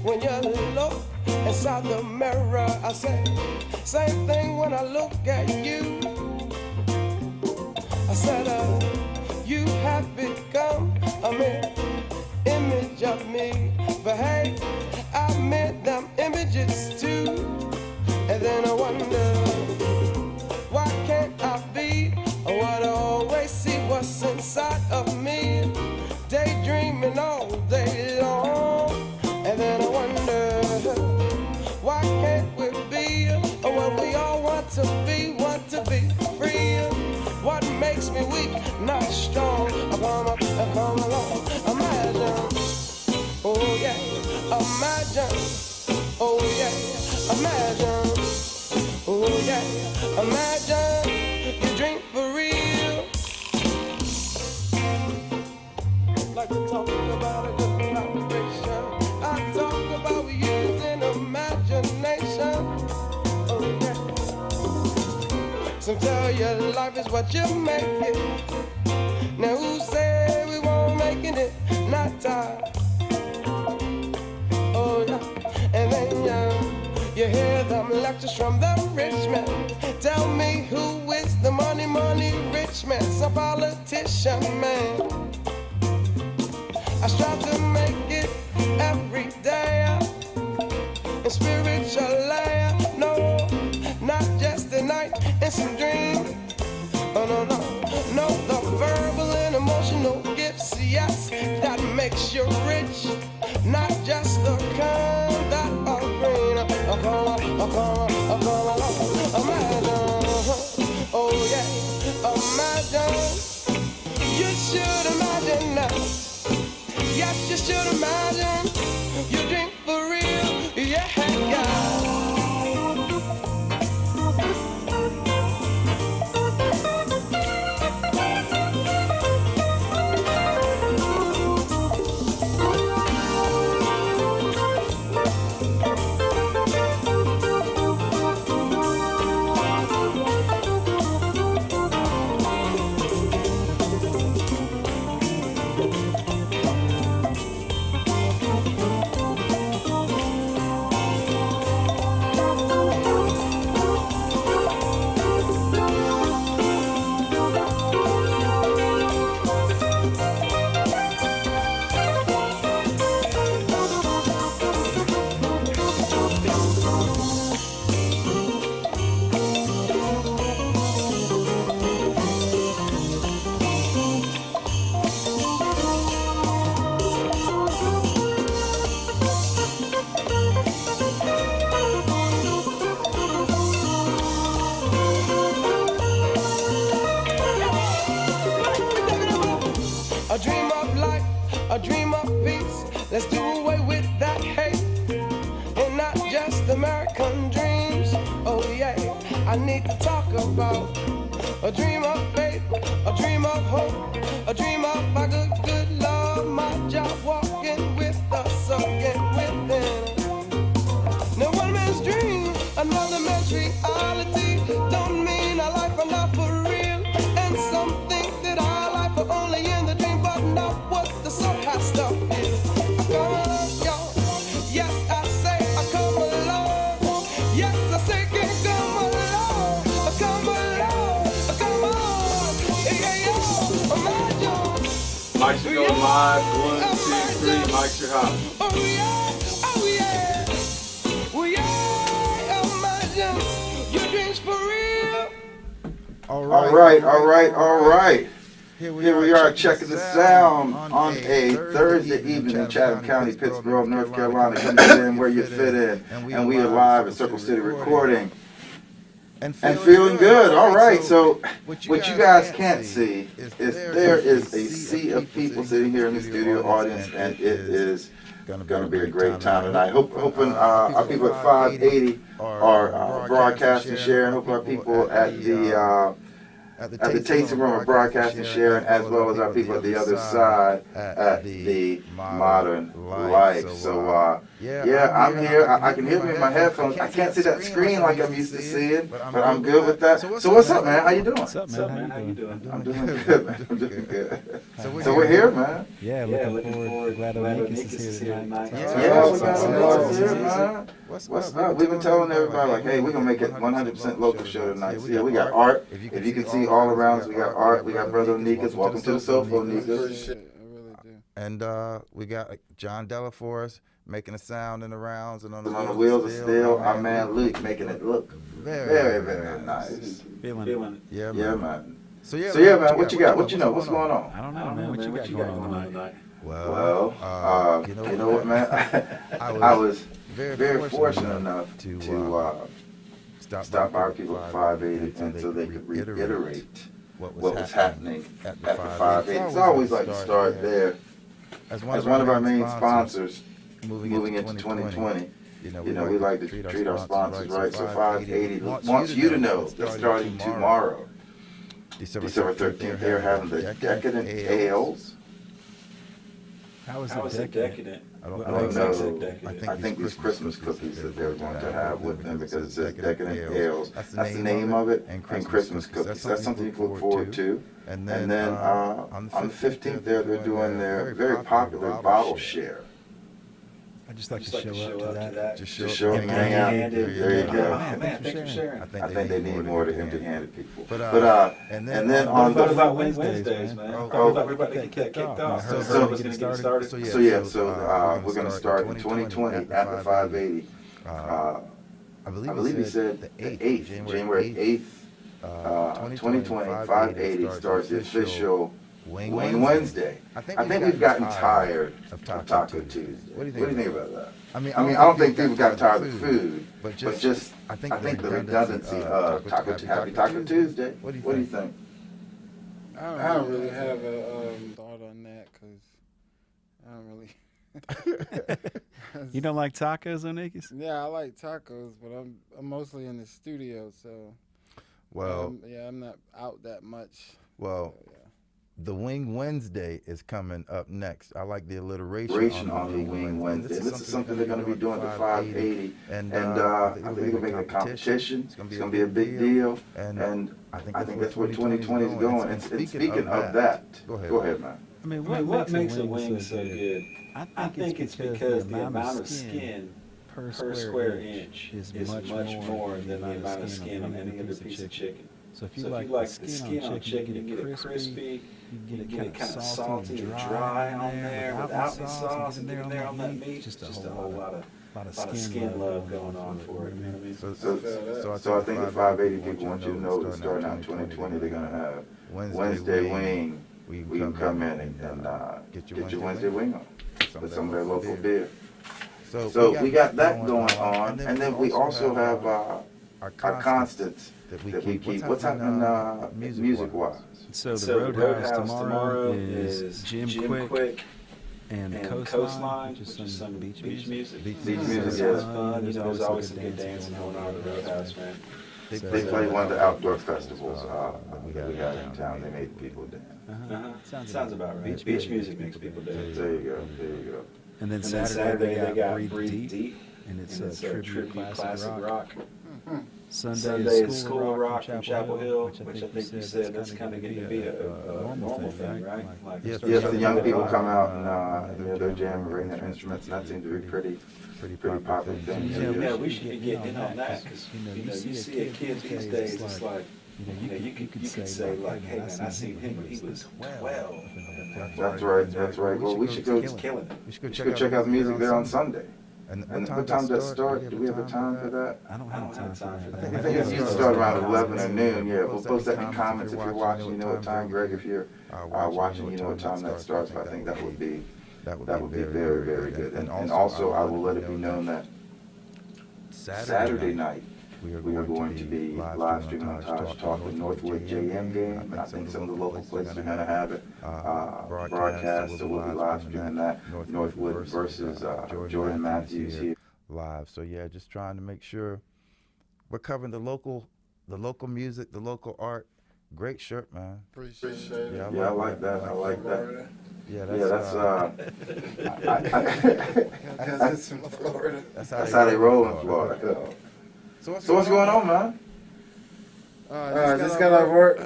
when you look inside the mirror. I say, same thing when I look at you. I said, you have become a mirror image of me. But hey, I made them images too. And then I wonder, why can't I be what I always see what's inside of me? Daydreaming all day long. And then I wonder, why can't we be what we all want to be free? What makes me weak, not strong? I come along, imagine, oh yeah, imagine, oh yeah, imagine, oh yeah, imagine, you drink for real. Like to talk about a good vibration, I talk about using imagination, oh yeah. Some tell you life is what you make it. Now who say we won't make it? Not tired. Oh yeah. And then you hear them lectures from the rich man. Tell me who is the money rich man? Some politician man. I strive to make it every day. In spiritual no, not just a night and some dream. Oh no, the verbal and emotional gifts, yes, that makes you rich, not just the kind that are green. Imagine, oh yeah, imagine, you should imagine now. Yes, you should imagine, you drink for real, yeah. A dream of life, a dream of peace. Let's do away with that hate and not just American dreams. Oh yeah, I need to talk about a dream of faith, a dream of hope, a dream of my good love, my job walking with us again within. Now one man's dream, another man's reality. Don't mean our life are not for real, and some think that our life are only in the dream, but not what the soul has to feel. I come along, y'all. Yes, I say I come along. Yes, I say can come along. I come along. I come on. Yeah, yeah. Imagine. Mics are going live. 1, 2, 3. Mics are hot. Oh yeah. Oh yeah. Oh yeah. Imagine your dreams for real. All right. Here we are checking the sound on a Thursday evening in Chatham County, Pittsburgh, North Carolina. Coming in where you fit in. And we are live at Circle City recording. And feeling good. All right. So what you guys can't see is there is a sea of people sitting here in the studio audience, and it is going to be a great time tonight. Hoping our people at 580 are broadcasting, sharing. Hoping our people at the at the tasting room of broadcasting, sharing, as well as our people at the other side at the Modern Life. So, yeah, I'm here. I can hear me in my headphones. I can't see that screen like I'm used to seeing, but I'm good with that. So what's up, man? How you doing? What's up, man? How you doing? I'm doing good, man. I'm doing good. So we're here, man. Yeah, looking forward. Glad Onikis is here tonight. Yeah, we got some love here, man. What's up? We've been telling everybody, like, hey, we're going to make it 100% local show tonight. So, yeah, we got art. If you can see all around us, we got art. We got Brother Onikas. Welcome to the Sofa, Onikas. And we got John Delaforce making a sound in the rounds and on the wheels of steel. Our man Luke making it look very, very nice. Feeling it. Yeah, man. So yeah, man, what you got? What you know? What's going on? I don't know, man. What you got going on tonight? Well, you know what, man? I was very fortunate enough to stop our people at 580 until they could reiterate what was happening at the 580. It's always like to start there. As one of our main sponsors moving into 2020, you know, we like to treat our sponsors right. So 580 wants you to know that starting tomorrow, December 13th, they're having the Decadent Ales. How is it decadent? I don't know. I think these Christmas cookies that they're going to have with them, because it says Decadent Ales. That's the name of it, and Christmas cookies. That's something you can look forward to. And then on the 15th, they're doing their very popular bottle share. I just like to show up to that. Just show up and hang out. There you go. Man, thanks for sharing. I think they need more of the empty-handed people. But and then on what about Wednesdays, man? We're about to get that kicked off. So we're going to get started. So we're going to start in 2020 at the 580. I believe he said the 8th, January 8th, 2020, 580 starts the official Wing Wednesday. I think we've gotten tired of Taco Tuesday. What do you think about that? I mean, I don't think people got tired of food, but just I think the redundancy of Happy Taco Tuesday. What do you think? I don't really have a thought on that, because I don't really. You don't like tacos, Onikis? Yeah, I like tacos, but I'm mostly in the studio, so. I'm not out that much. Well. So, yeah. The Wing Wednesday is coming up next. I like the alliteration on the Wing Wednesday. This is something they're going to be doing at 580. And I think they're going to make it a competition. It's going to be a big deal. And I think that's where 2020 is going. And speaking of that, go ahead, man. I mean, what makes a wing so good? I think it's because the amount of skin per square inch is much more than the amount of skin on any other piece of chicken. So if you like the skin on chicken, you can get it crispy, you can get it kind of salty and dry on there without the sauce, and get there on that meat. Just a whole lot of skin love going on for it. You know what I mean? So I think the 580 people want you to know that starting out in 2020, they're going to have Wednesday wing. We can come in and get your Wednesday wing on with some of their local beer. So we got that going on, and then we also have our constants that we keep. What's happening music-wise? So the Roadhouse tomorrow is Jim Quick and the Coastline, which is some beach music. Beach music is fun. There's always some good dancing going on at the Roadhouse, man. They play one of the outdoor festivals that we got in town. They made people dance. Sounds about right. Beach music makes people dance. There you go. And then Saturday they got Breathe Deep, and it's a tribute classic rock. Sunday is School of Rock from Chapel Hill, which I think you said that's kind of getting to be a normal thing, right? Yes, the young people come out and they're jamming, bringing their instruments, and that seems to be pretty popular thing. Yeah, we should be getting in on that, because you see a kid these days, it's like, you could say like, hey man, I seen him when he was 12. That's right. Well, we should go check out the music there on Sunday. And what time does that start? Do we have a time for that? I don't have time for that. I think it's usually start around 11 or noon. Yeah, we'll post that in the comments if you're watching. You know what time, Greg? If you're watching, you know what time that starts. But I think that would be very, very good. And also, I will let it be known that Saturday night we are going to be live streaming on Taj Talk, the Northwood JM game, and I think some of the local places are going to have it broadcast, so we'll be live streaming that, Northwood versus Jordan Matthews here. Live. So yeah, just trying to make sure we're covering the local music, the local art, Great shirt, man. Appreciate it. Yeah, I like that. I like that. Yeah, That's from Florida. That's how they roll in Florida. So what's going on, man? Just got off work.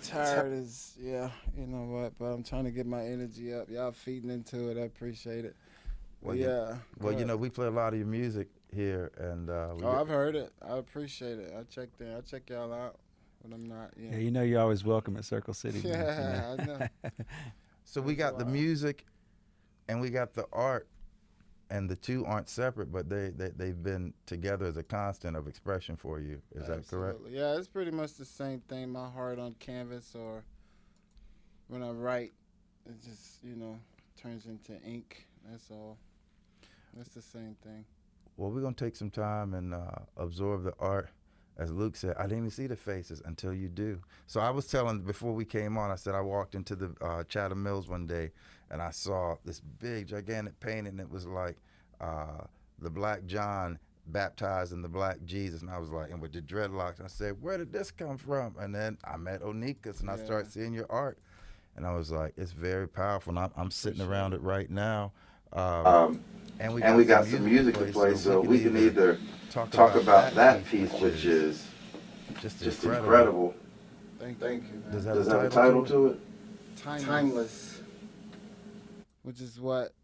Tired as, you know what, but I'm trying to get my energy up. Y'all feeding into it. I appreciate it. Well, you know, we play a lot of your music here, and I've heard it. I appreciate it. I checked in. I check y'all out when I'm not. Yeah, you know you're always welcome at Circle City. Yeah, I know. So we got the music, and we got the art, and the two aren't separate, but they've been together as a constant of expression for you. Is that correct? Yeah, it's pretty much the same thing. My heart on canvas, or when I write, it just turns into ink. That's all. That's the same thing. Well, we're gonna take some time and absorb the art. As Luke said, I didn't even see the faces until you do. So I was telling before we came on, I said I walked into the Chatham Mills one day and I saw this big, gigantic painting. It was like the Black John baptized in the Black Jesus. And I was like, and with the dreadlocks, I said, where did this come from? And then I met Onikas and I started seeing your art. And I was like, it's very powerful. And I'm sitting around it right now. And we got some music to play, so we can either talk about that piece, which is just incredible. Thank you. Does that have a title to it? Timeless. Which is what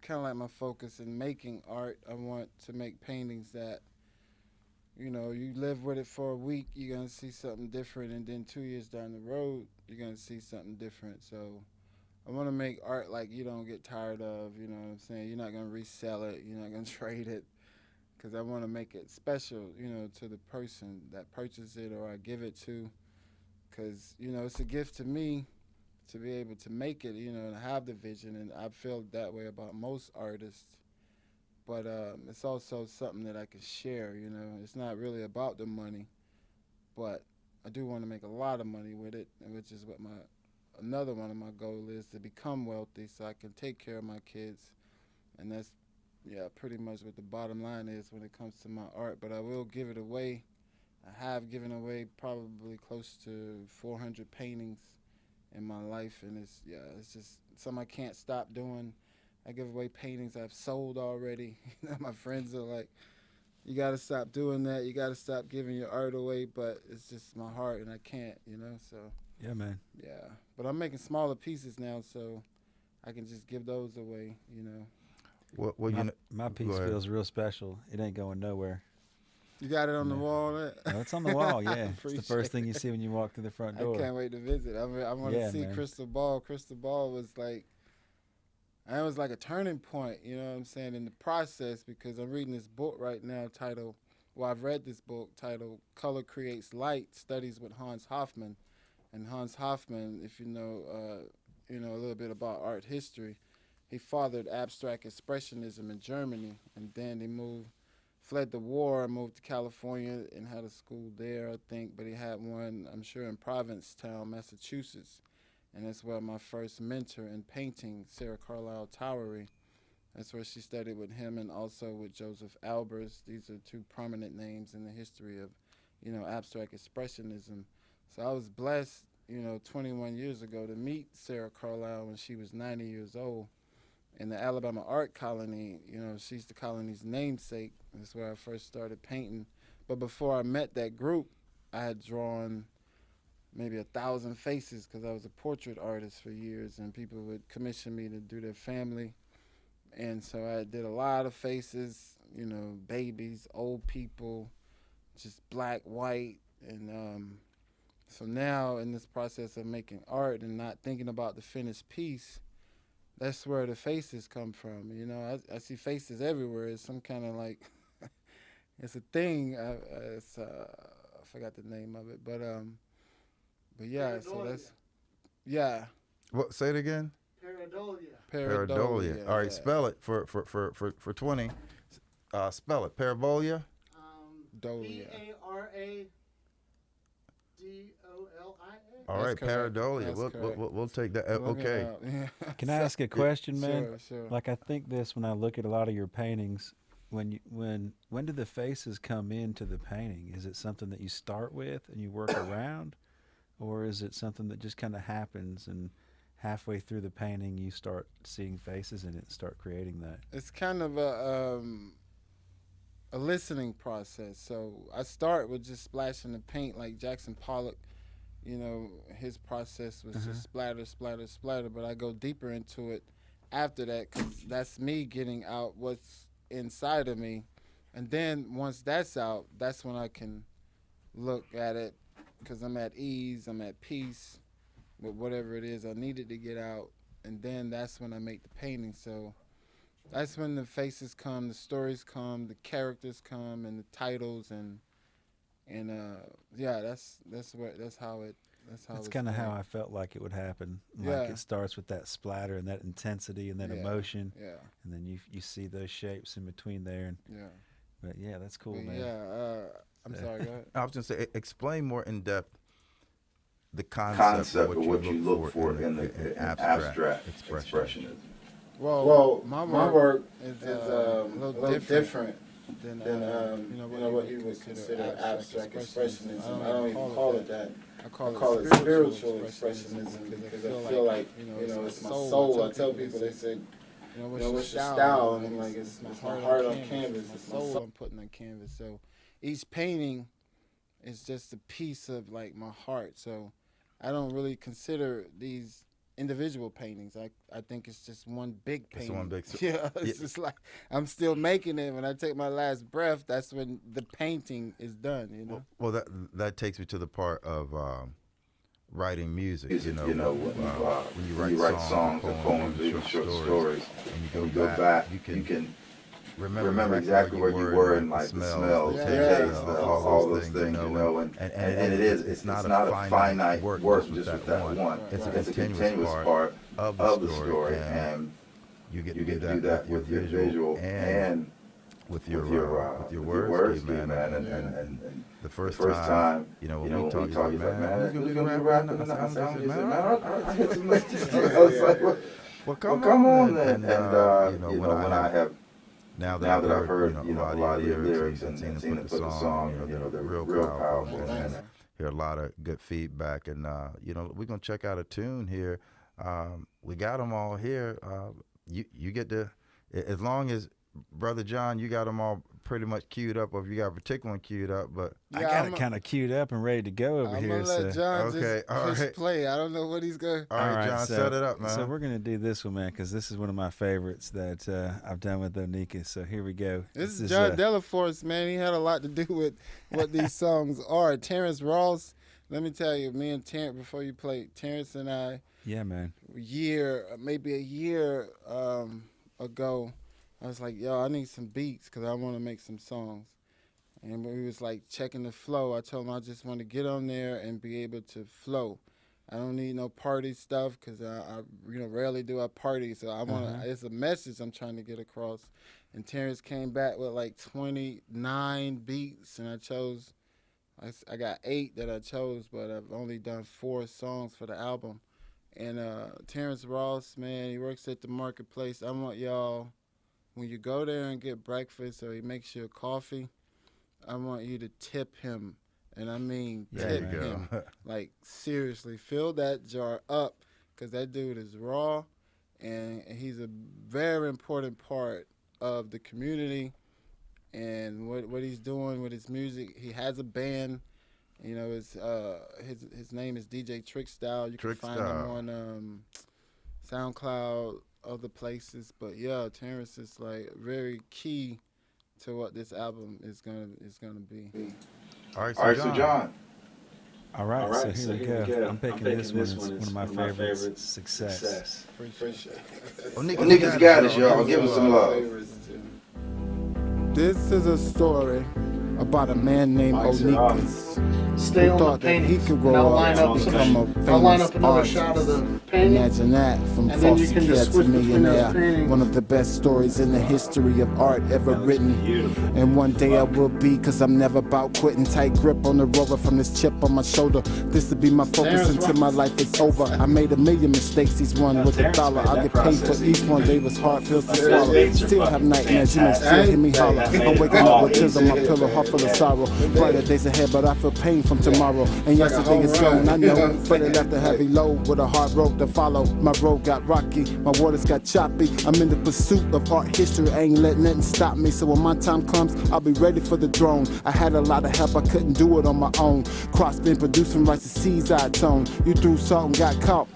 kind of like my focus in making art. I want to make paintings that, you live with it for a week, you're going to see something different, and then 2 years down the road, you're going to see something different. So I want to make art like you don't get tired of, you know what I'm saying? You're not going to resell it. You're not going to trade it. Because I want to make it special, to the person that purchases it or I give it to. Because, it's a gift to me to be able to make it, and have the vision. And I feel that way about most artists. But it's also something that I can share, It's not really about the money. But I do want to make a lot of money with it, which is what another one of my goals is, to become wealthy so I can take care of my kids. And that's pretty much what the bottom line is when it comes to my art. But I will give it away. I have given away probably close to 400 paintings in my life, and it's just something I can't stop doing. I give away paintings I've sold already. My friends are like, you got to stop doing that. You got to stop giving your art away, but it's just my heart, and I can't, so. Yeah, man. Yeah, but I'm making smaller pieces now, so I can just give those away, Well, my piece feels real special. It ain't going nowhere. You got it on the wall? No, it's on the wall, yeah. It's the first thing you see when you walk through the front door. I can't wait to visit. I want to see, man. Crystal Ball. Crystal Ball was like a turning point, you know what I'm saying, in the process, because I'm reading this book right now I've read this book titled Color Creates Light, Studies with Hans Hofmann. And Hans Hofmann, if you know a little bit about art history, he fathered abstract expressionism in Germany, and then he fled the war, moved to California and had a school there, I think, but he had one, I'm sure, in Provincetown, Massachusetts. And that's where my first mentor in painting, Sarah Carlisle Towery, that's where she studied with him, and also with Joseph Albers. These are two prominent names in the history of, abstract expressionism. So I was blessed, 21 years ago to meet Sarah Carlisle when she was 90 years old in the Alabama Art Colony. She's the colony's namesake. That's where I first started painting. But before I met that group, I had drawn maybe 1,000 faces because I was a portrait artist for years, and people would commission me to do their family. And so I did a lot of faces, babies, old people, just black, white. And so now in this process of making art and not thinking about the finished piece, that's where the faces come from. I see faces everywhere. It's some kind of like, it's a thing. I forgot the name of it, but yeah. Pareidolia. So that's What? Say it again. Pareidolia. All right, spell it for 20. Spell it. Parabolia. Dolia. Pareidolia. All right, correct. pareidolia. We'll take that. Okay. Can I ask a question, man? Sure. Like, I think this when I look at a lot of your paintings. When do the faces come into the painting? Is it something that you start with and you work around, or is it something that just kind of happens and halfway through the painting you start seeing faces in it and start creating that? It's kind of a listening process. So I start with just splashing the paint like Jackson Pollock. You know, his process was just splatter, splatter, splatter, but I go deeper into it after that because that's me getting out what's inside of me. And then once that's out, that's when I can look at it because I'm at ease, I'm at peace with whatever it is I needed to get out. And then that's when I make the painting. So that's when the faces come, the stories come, the characters come, and the titles, and yeah, that's how it. That's kind of how I felt like it would happen. Yeah. Like it starts with that splatter and that intensity and that emotion. Yeah. And then you see those shapes in between there. And, yeah. But yeah, that's cool, But man. yeah. I'm sorry. Go ahead. I was going to say, explain more in depth the concept of what you look for in the abstract expressionism. Well, my work is a little different than what you would consider abstract expressionism. I don't even call it that. I call it spiritual expressionism because I feel like it's my soul. I tell people, they say, what's your style? And I'm like, it's my heart on canvas. It's my soul I'm putting on canvas. So each painting is just a piece of like my heart. So I don't really consider these individual paintings. I think it's just one big painting. It's one big. Yeah, it's just like I'm still making it. When I take my last breath, that's when the painting is done. You know. Well, that takes me to the part of writing music. When you write songs or poems, even short stories, and you go back, you can remember exactly where you were and like the smell, the taste, all those things, and it's not a finite work just with that one. It's a continuous part of the story, and you get to do that with your visual and with your words, man. And the first time, when we talked, he's like, man, who's gonna be rapping? And I said, man, I hit some messages. I was like, well, come on, then. And when I have. Now that I've heard a lot of your lyrics and seen them put the song, they're real powerful. And hear a lot of good feedback. And, we're going to check out a tune here. We got them all here. You get to, as long as, Brother John, you got them all pretty much queued up, or if you got a particular one queued up, but I got it kind of queued up and ready to go over here. I'm going to let John just play. I don't know what he's going to. All right, John, set it up, man. So we're going to do this one, man, because this is one of my favorites that I've done with Onika. So here we go. This is John Delaforce, man. He had a lot to do with what these songs are. Terrence Ross, let me tell you, me and Terrence, before you play, Terrence and I, yeah, man, maybe a year ago, I was like, yo, I need some beats because I want to make some songs. And we was like checking the flow. I told him I just want to get on there and be able to flow. I don't need no party stuff because I rarely do a party. So I want it's a message I'm trying to get across. And Terrence came back with like 29 beats, and I got 8 that I chose, but I've only done 4 songs for the album. And Terrence Ross, man, he works at the marketplace. I want y'all, when you go there and get breakfast or he makes you a coffee, I want you to tip him. And I mean tip him. Like, seriously, fill that jar up because that dude is raw, and he's a very important part of the community and what he's doing with his music. He has a band. His name is DJ Trickstyle. You can find him on SoundCloud, other places. But yeah, Terrence is like very key to what this album is gonna be. All right, so John. All right, so here we go. I'm picking this one. It's one of my favorites. Success. Appreciate it. Well, niggas got it, y'all. Give him some love. This is a story about a man named Onikas. Stay on the paintings. He could grow up and become a famous artist. Imagine that, from foster kid to millionaire. One of the best stories in the history of art ever written. And one day I will be, cause I'm never about quitting. Tight grip on the rover from this chip on my shoulder. This will be my focus until my life is over. I made a million mistakes, he's one with a dollar. I'll get paid for each one. They was hard pills to swallow. Still have nightmares, you may still hear me holler. I'm waking up with tears on my pillow, heart full of sorrow. Brighter days ahead, but I feel painful. from tomorrow. And yesterday is gone, I know, but it left a heavy load with a hard road to follow. My road got rocky, my waters got choppy. I'm in the pursuit of art history, I ain't letting nothing stop me. So when my time comes, I'll be ready for the throne. I had a lot of help, I couldn't do it on my own. Cross been producing rights to seeds I tone. You threw salt and got caught.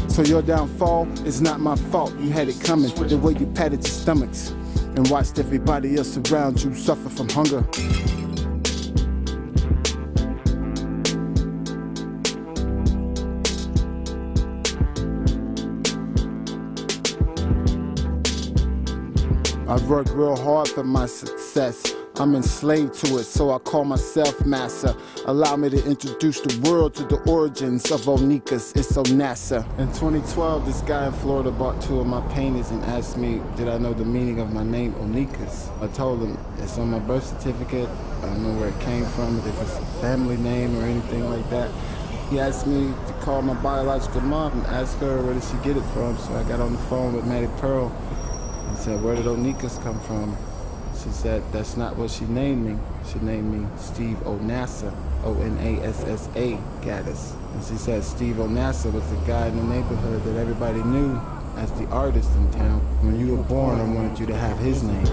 So your downfall is not my fault. You had it coming the way you patted your stomachs and watched everybody else around you suffer from hunger. I've worked real hard for my success. I'm enslaved to it, so I call myself master. Allow me to introduce the world to the origins of Onikas. It's Onassa. In 2012, this guy in Florida bought 2 of my paintings and asked me, did I know the meaning of my name, Onikas? I told him, it's on my birth certificate. I don't know where it came from, if it's a family name or anything like that. He asked me to call my biological mom and ask her where did she get it from. So I got on the phone with Matty Pearl and said, where did Onikas come from? She said, that's not what she named me. She named me Steve Onassa, O-N-A-S-S-A, Gaddis. And she said Steve Onassa was the guy in the neighborhood that everybody knew as the artist in town. When you were born, I wanted you to have his name.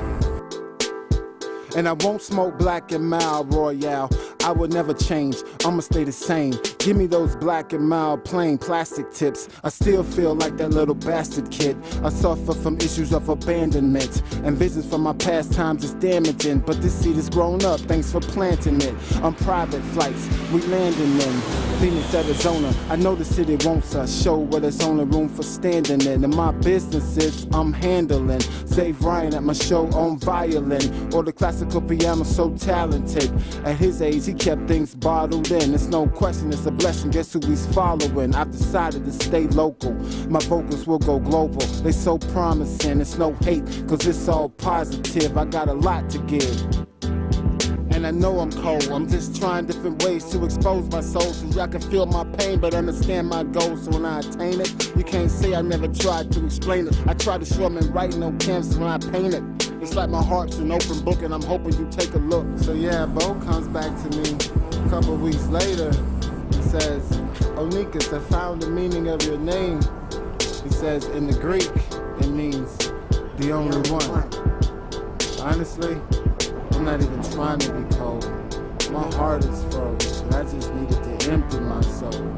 And I won't smoke black and mild Royale. I would never change, I'ma stay the same. Give me those black and mild plain plastic tips. I still feel like that little bastard kid. I suffer from issues of abandonment, and visions from my past times is damaging. But this seed has grown up, thanks for planting it. On private flights, we landing in Phoenix, Arizona. I know the city wants a show where there's only room for standing in. And my businesses I'm handling. Save Ryan at my show on violin, or the classical piano, so talented. At his age, he kept things bottled in. It's no question, it's a blessing. Guess who he's following? I've decided to stay local. My vocals will go global. They so promising. It's no hate, cause it's all positive. I got a lot to give. And I know I'm cold. I'm just trying different ways to expose my soul so y'all can feel my pain but understand my goals. So when I attain it, you can't say I never tried to explain it. I try to show them in writing on canvas when I paint it. It's like my heart's an open book and I'm hoping you take a look. So yeah, Bo comes back to me a couple weeks later and says, Onikas, I found the meaning of your name. He says, in the Greek, it means the only one. Honestly, I'm not even trying to be cold. My heart is frozen. I just needed to empty my soul.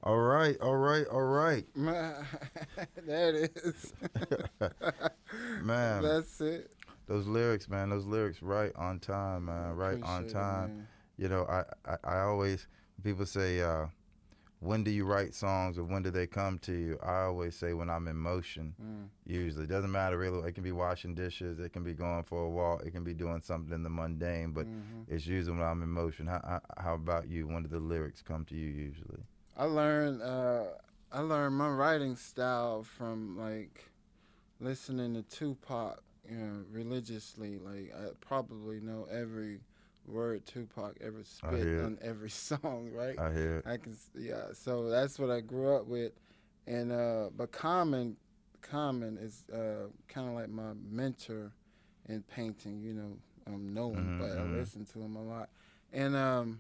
All right. There it is. Man. That's it. Those lyrics, man. Those lyrics right on time, man. Right on time. You know, I always, people say, when do you write songs or when do they come to you? I always say when I'm in motion, usually. It doesn't matter really. It can be washing dishes. It can be going for a walk. It can be doing something in the mundane, but it's usually when I'm in motion. How about you? When do the lyrics come to you usually? I learned my writing style from like listening to Tupac, you know, religiously. Like I probably know every word Tupac ever spit on every song, right? I hear it. So that's what I grew up with, and but Common is kind of like my mentor in painting. You know, know him, but I listen to him a lot, and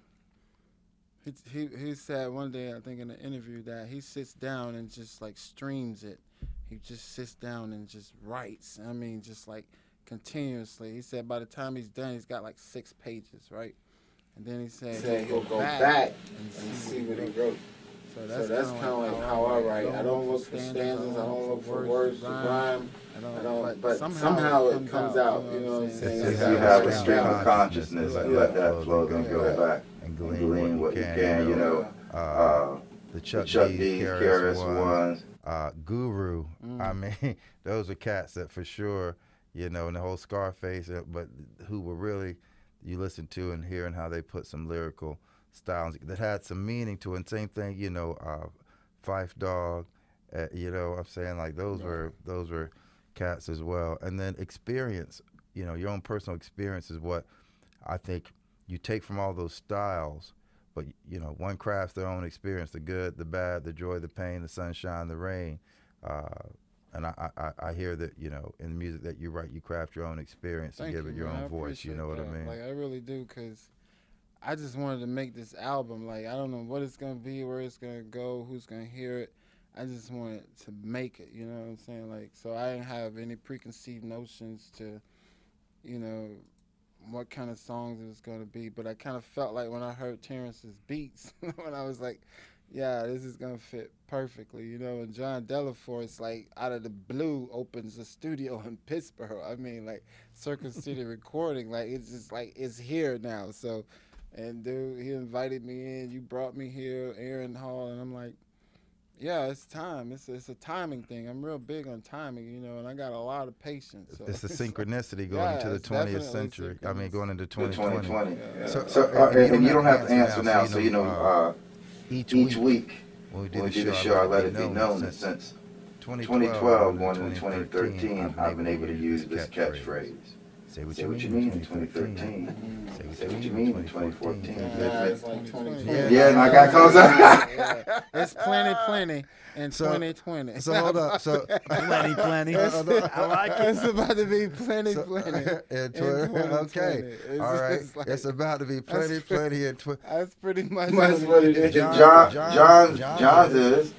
he said one day, I think in an interview, that he sits down and just like streams it. He just sits down and just writes. I mean, just like continuously. He said by the time he's done, he's got like 6 pages, right? And then he said he'll go back and see what he wrote. So that's kind of like how I write. I don't look for stanzas. I don't look for words to rhyme. But somehow it comes out. You know what I'm saying? If you have a stream of consciousness, you let that flow, then go back and glean what you can. You know, the Chuck D, KRS Ones, Guru. I mean, those are cats that for sure, you know, and the whole Scarface, but who were really, you listen to and hearing how they put some lyrical styles that had some meaning to it. And same thing, you know, Phife Dawg, you know what I'm saying? Like those were cats as well. And then experience, you know, your own personal experience is what I think you take from all those styles, but one crafts their own experience: the good, the bad, the joy, the pain, the sunshine, the rain. And I hear that in the music that you write, you craft your own experience and give it your own voice. You know what I mean? Like I really do, because I just wanted to make this album. Like I don't know what it's gonna be, where it's gonna go, who's gonna hear it. I just wanted to make it. You know what I'm saying? Like so, I didn't have any preconceived notions to, what kind of songs it was gonna be. But I kind of felt like when I heard Terrence's beats, when I was like, yeah, this is gonna fit perfectly, and John Delaforce, like out of the blue, opens a studio in Pittsburgh. I mean, like Circuit City Recording, like it's just like it's here now. So, and dude, he invited me in. You brought me here, Aaron Hall, and I'm like, yeah, it's time. It's a timing thing. I'm real big on timing, and I got a lot of patience. So. It's the synchronicity going into the 20th century. I mean, going into 2020. Yeah. So and you don't have to answer now. So each week when we do the show, I let it be known that since 2012 going into 2013, I've been able to use this catchphrase. Say what you mean in 2013. Say what you mean in 2014. Yeah, and I got close up. It's plenty in 2020. So hold up. So plenty. I like it. It's about to be plenty. Okay. All right. It's about to be plenty in 2020. That's pretty much what it is. John's is.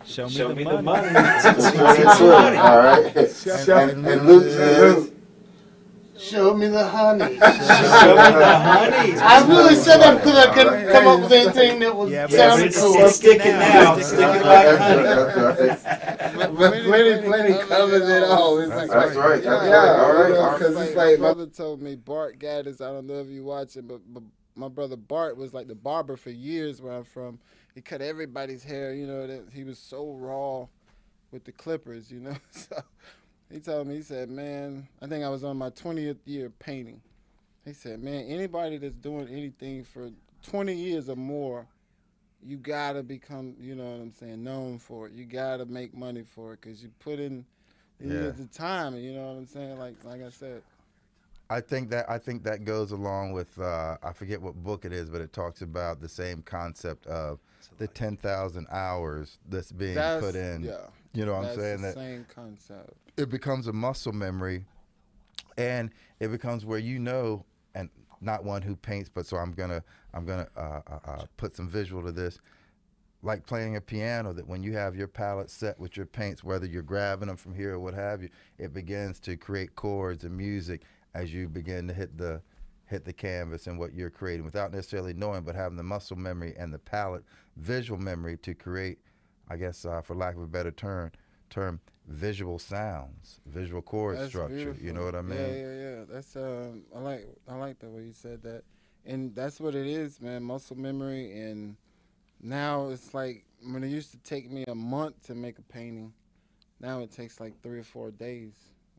Show me the money. All right. And Luke's is. Show me the honey. Show me the honey. I really said that because I couldn't come up with anything that would sound cool. It's sticking now. It's sticking like honey. But plenty covers it all. It's like, that's right. That's yeah, right. All right. Because it's like my brother told me, Bart Gaddis, I don't know if you watch it, but my brother Bart was like the barber for years where I'm from. He cut everybody's hair, that he was so raw with the clippers, So he told me, he said, man, I think I was on my 20th year painting. He said, man, anybody that's doing anything for 20 years or more, you got to become, known for it. You got to make money for it because you put in the time, you know what I'm saying? Like I said. I think that goes along with, I forget what book it is, but it talks about the same concept of the 10,000 hours that's being put in. Yeah. You know what I'm saying? That's the same concept. It becomes a muscle memory, and it becomes where and not one who paints, but so I'm gonna put some visual to this, like playing a piano. That when you have your palette set with your paints, whether you're grabbing them from here or what have you, it begins to create chords and music as you begin to hit the canvas and what you're creating without necessarily knowing, but having the muscle memory and the palette visual memory to create, I guess, for lack of a better term, visual sounds, visual chord structure. Beautiful. You know what I mean? Yeah. That's I like the way you said that, and that's what it is, man. Muscle memory, and now it's like when it used to take me a month to make a painting, now it takes like 3 or 4 days.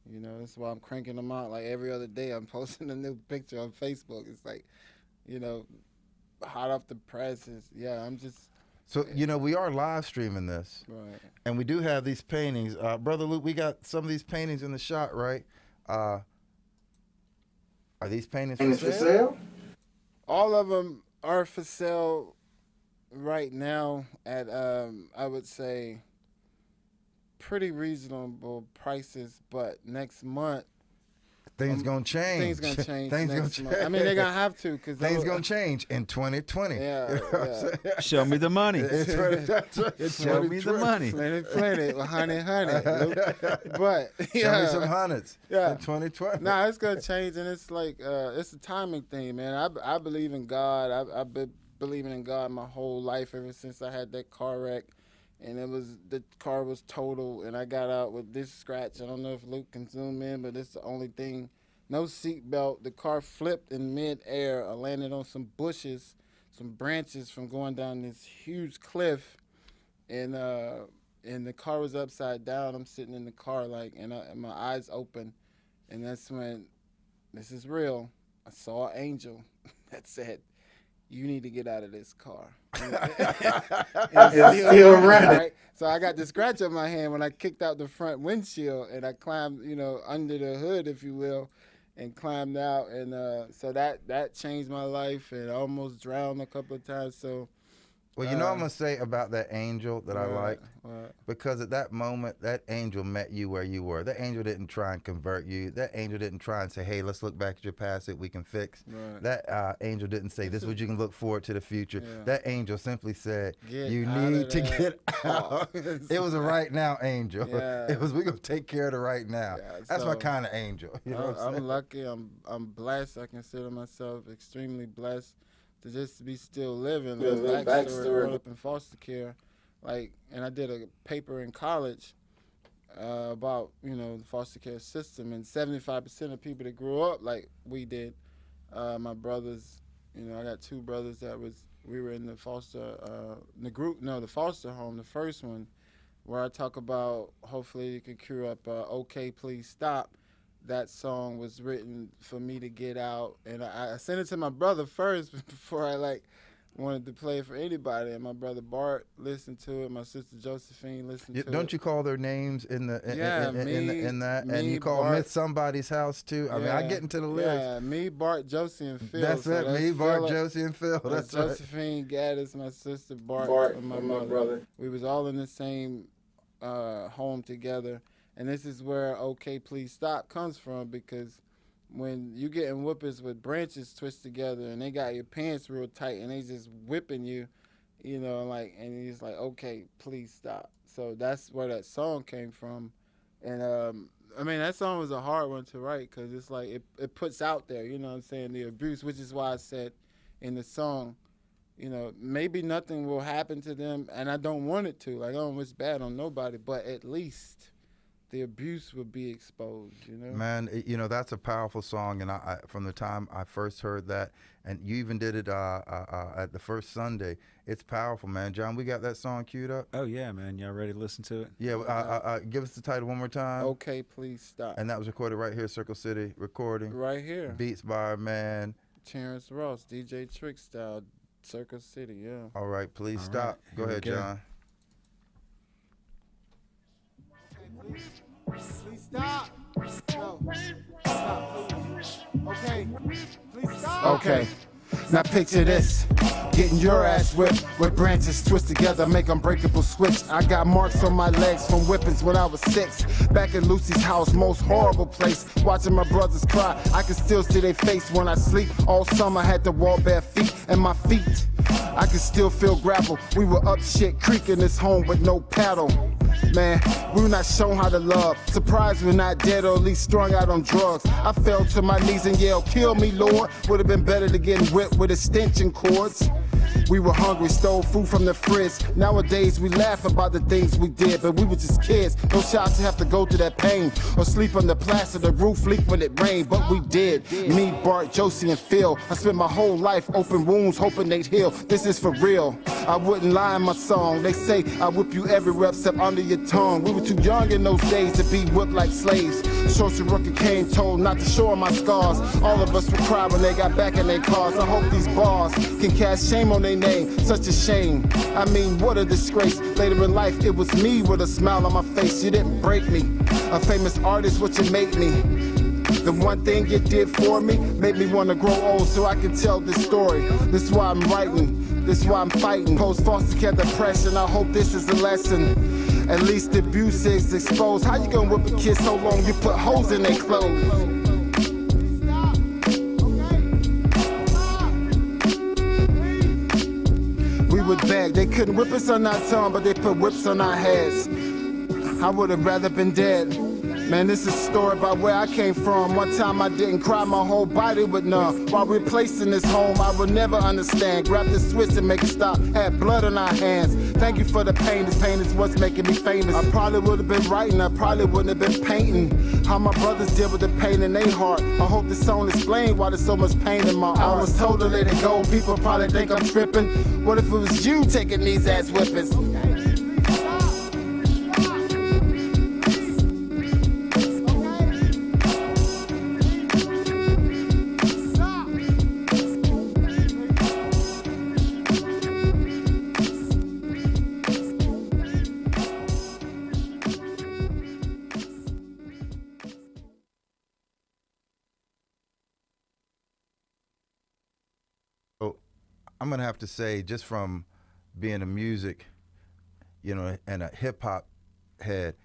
That's why I'm cranking them out like every other day. I'm posting a new picture on Facebook. It's like, hot off the press. I'm just. So, we are live streaming this. Right. And we do have these paintings. Brother Luke, we got some of these paintings in the shot, right? Are these paintings for sale? All of them are for sale right now at, I would say, pretty reasonable prices. But next month, things gonna change. Things gonna change. Things gonna change. I mean, they're gonna have to because things gonna change in 2020. Yeah. Show me the money. Show me the money. Plenty. Honey. But show me some hundreds. Yeah. In 2020. Nah, it's gonna change, and it's like it's a timing thing, man. I believe in God. I've been believing in God my whole life ever since I had that car wreck. And the car was total, and I got out with this scratch. I don't know if Luke can zoom in, but it's the only thing. No seat belt. The car flipped in midair. I landed on some bushes, some branches from going down this huge cliff, and the car was upside down. I'm sitting in the car and my eyes open, and that's when, this is real, I saw an angel that said, you need to get out of this car. It's still running. Right? So I got the scratch on my hand when I kicked out the front windshield, and I climbed, under the hood, if you will, and climbed out, and so that changed my life, and I almost drowned a couple of times. So. Well, you know what I'm going to say about that angel that I liked? Because at that moment, that angel met you where you were. That angel didn't try and convert you. That angel didn't try and say, hey, let's look back at your past that we can fix. Right. That angel didn't say, this is what you can look forward to the future. Yeah. That angel simply said, Get you out need of to that. get out. It was a right now angel. Yeah. It was, we're going to take care of the right now. Yeah, That's my so kind of angel. You know what I'm saying? lucky. I'm blessed. I consider myself extremely blessed to just be still living. The backstory, growing up in foster care, and I did a paper in college about the foster care system, and 75% of people that grew up like we did, my brothers, I got two brothers we were in the foster the foster home, the first one, where I talk about hopefully you can cure up "Okay, Please Stop." That song was written for me to get out, and I sent it to my brother first before I wanted to play it for anybody. And my brother Bart listened to it. My sister Josephine listened to it. Don't you call their names in that? And you call Bart, Myth Somebody's House too. I mean, I get into the lyrics. Yeah, me, Bart, Josie, and Phil. That's it. Me, Bart, Josie, and Phil. That's Josephine, Gaddis, my sister Bart, and my brother. We was all in the same home together. And this is where "Okay, Please Stop" comes from, because when you getting whoopers with branches twisted together and they got your pants real tight and they just whipping you, and he's like, "Okay, please stop." So that's where that song came from. And that song was a hard one to write, because it's like it puts out there, the abuse, which is why I said in the song, maybe nothing will happen to them, and I don't want it to. I don't wish bad on nobody, but at least the abuse would be exposed, Man, that's a powerful song, and I from the time I first heard that, and you even did it at the first Sunday, it's powerful, man. John, we got that song queued up? Oh, yeah, man. Y'all ready to listen to it? Yeah, give us the title one more time. "Okay, Please Stop." And that was recorded right here, Circle City Recording. Right here. Beats by our man Terrence Ross, DJ Trick Style, Circle City, yeah. All right, please stop. Go ahead, John. Please stop. No. Stop, please. Okay. Please stop. Okay. Now picture this, getting your ass whipped with branches twist together, make unbreakable switch. I got marks on my legs from whippings when I was 6. Back at Lucy's house, most horrible place, watching my brothers cry. I can still see their face when I sleep. All summer had to walk bare feet, and my feet, I can still feel gravel. We were up shit creek in this home with no paddle. Man, we were not shown how to love. Surprised we're not dead, or at least strung out on drugs. I fell to my knees and yelled, "Kill me, Lord." Would have been better to get whipped with extension cords. We were hungry, stole food from the fridge. Nowadays we laugh about the things we did, but we were just kids. No shots to have to go through that pain, or sleep on the plaster, the roof leak when it rained, but we did. Me, Bart, Josie, and Phil. I spent my whole life open wounds, hoping they'd heal. This is for real. I wouldn't lie in my song. They say I whip you everywhere except under your tongue. We were too young in those days to be whipped like slaves. Social worker came, told not to show my scars. All of us would cry when they got back in their cars. I hope these bars can cast shame on their name. Such a shame. I mean, what a disgrace. Later in life, it was me with a smile on my face. You didn't break me. A famous artist, what you made me. The one thing you did for me made me want to grow old so I can tell this story. This is why I'm writing. This is why I'm fighting. Post foster care depression. I hope this is a lesson. At least the abuse is exposed. How you gonna whip a kid so long you put holes in their clothes? We would beg. They couldn't whip us on our tongue, but they put whips on our heads. I would have rather been dead. Man, this is a story about where I came from. One time I didn't cry, my whole body would numb. While we're placed in this home, I would never understand. Grab the switch and make it stop. Had blood on our hands. Thank you for the pain. This pain is what's making me famous. I probably would have been writing. I probably wouldn't have been painting. How my brothers deal with the pain in their heart. I hope this song explains why there's so much pain in my heart. I was told to let it go. People probably think I'm tripping. What if it was you taking these ass whippings? gonna have to say, just from being a music, and a hip hop head,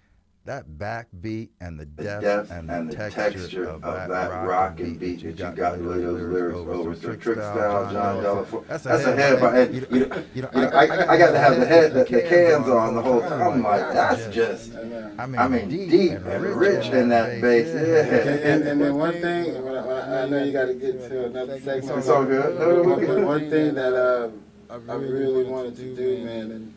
that backbeat and the depth and the texture of that rock and beat that you got those lyrics over. So Trick Style, John Delafour. That's a head. I got to have the cans on the whole time. I'm like, that's just, I mean, deep and rich in that bass. Yeah. And then one thing, I know you got to get to another segment. It's all good. One thing that I really wanted to do, man,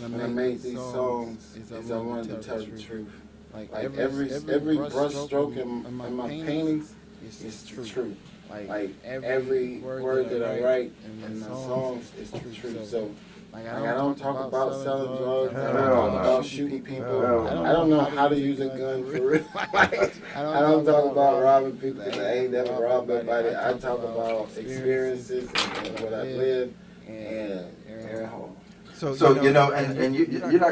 when I made these songs, is I wanted to tell the truth. Like every brush stroke in my paintings is true. Like every word that I write in my songs is true. So I don't talk about selling drugs. I don't talk about shooting people. I don't know how to use a gun for real. I don't talk about robbing people because I ain't never robbed nobody. I talk about experiences and what I've lived and air home. So you're not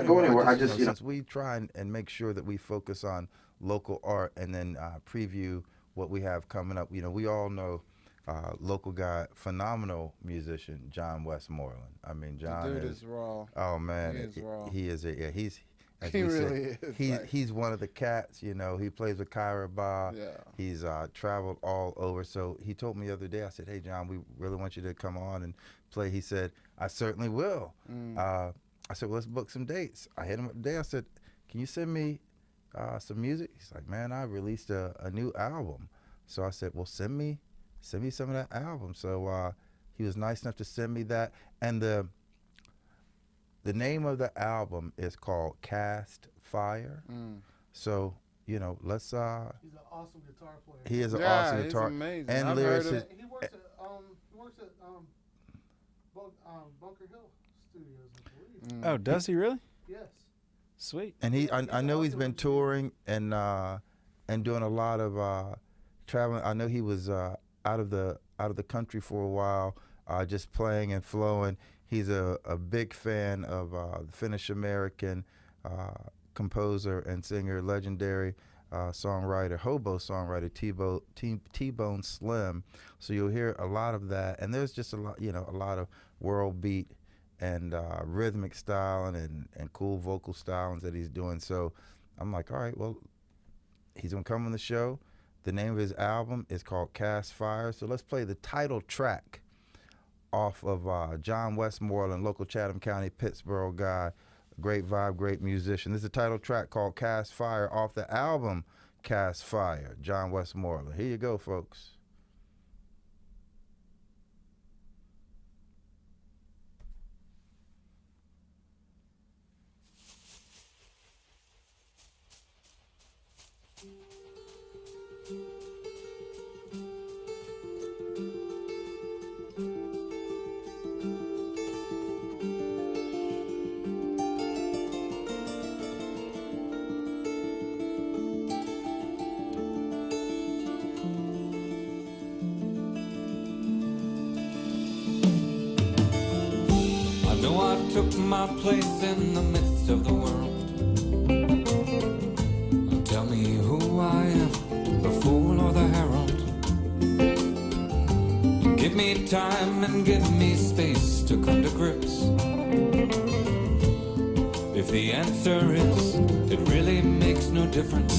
going anywhere. I just, since we try and make sure that we focus on local art and then preview what we have coming up. We all know local guy, phenomenal musician, John Westmoreland. I mean, John is raw. Oh man, he is raw. He is he's. As he we really said, he's one of the cats. He plays with Kyra Ba. Yeah. He's traveled all over. So he told me the other day, I said, hey, John, we really want you to come on and play. He said, I certainly will. I said, well, let's book some dates. I hit him up today. I said, can you send me some music? He's like, man, I released a new album. So I said, well, send me some of that album. So he was nice enough to send me that. And the name of the album is called Cast Fire. So, let's he's an awesome guitar player. He is an awesome guitar. He's amazing. And lyricist. He works at Bunker Hill Studios, I believe. Oh, does he really? Yes. Sweet. And I know he's been touring and doing a lot of traveling. I know he was out of the country for a while, just playing and flowing. He's a big fan of the Finnish American composer and singer, legendary songwriter, hobo songwriter T-Bone Slim. So you'll hear a lot of that, and there's just a lot of world beat and rhythmic styling and cool vocal stylings that he's doing. So I'm like, all right, well, he's gonna come on the show. The name of his album is called Cast Fire. So let's play the title track off of John Westmoreland, local Chatham County, Pittsburgh guy, great vibe, great musician. This is a title track called Cast Fire off the album Cast Fire, John Westmoreland. Here you go, folks. Took my place in the midst of the world. Tell me who I am, the fool or the herald. Give me time and give me space to come to grips. If the answer is, it really makes no difference.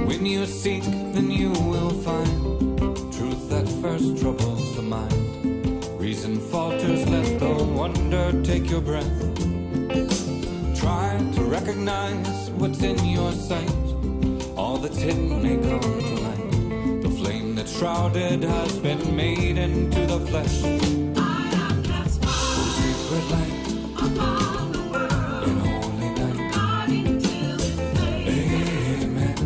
When you seek, then you will find truth that first troubles the mind. Reason falters, let the wonder take your breath. Try to recognize what's in your sight. All that's hidden may come to light. The flame that's shrouded has been made into the flesh. I am God's fire. Secret light Upon the world. in holy night. Guarding till it fades. Amen.